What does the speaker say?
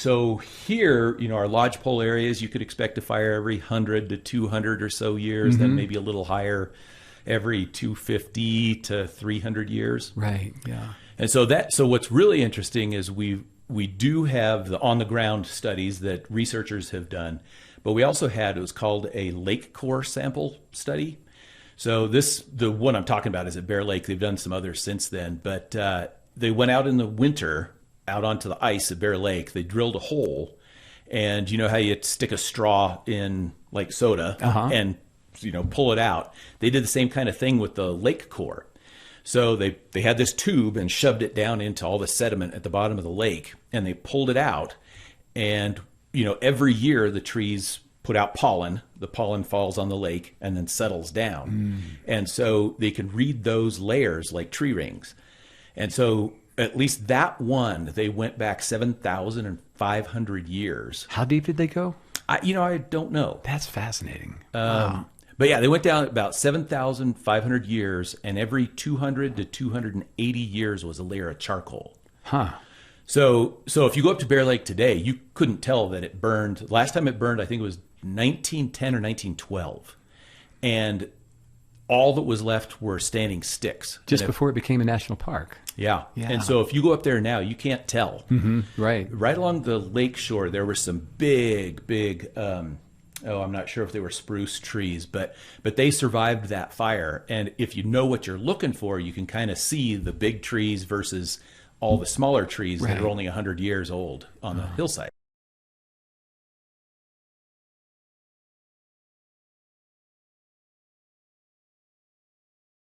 So here, our lodgepole areas, you could expect to fire every 100 to 200 or so years, then maybe a little higher every 250 to 300 years. Right. Yeah. And so what's really interesting is we do have the on the ground studies that researchers have done, but we also had, it was called a lake core sample study. So the one I'm talking about is at Bear Lake. They've done some others since then, but they went out in the winter out onto the ice at Bear Lake. They drilled a hole, and you know how you stick a straw in like soda and pull it out. They did the same kind of thing with the lake core. So they had this tube and shoved it down into all the sediment at the bottom of the lake, and they pulled it out. And every year the trees put out pollen. The pollen falls on the lake and then settles down. And so they can read those layers like tree rings. And so at least that one, they went back 7,500 years. How deep did they go? I don't know. That's fascinating. But yeah, they went down about 7,500 years, and every 200 to 280 years was a layer of charcoal. Huh. So if you go up to Bear Lake today, you couldn't tell that it burned. Last time it burned, I think it was 1910 or 1912. And all that was left were standing sticks. Just before it became a national park. Yeah. And so if you go up there now, you can't tell. Right. Right along the lake shore, there were some big, I'm not sure if they were spruce trees, but they survived that fire. And if you know what you're looking for, you can kind of see the big trees versus all the smaller trees that are only 100 years old on the hillside.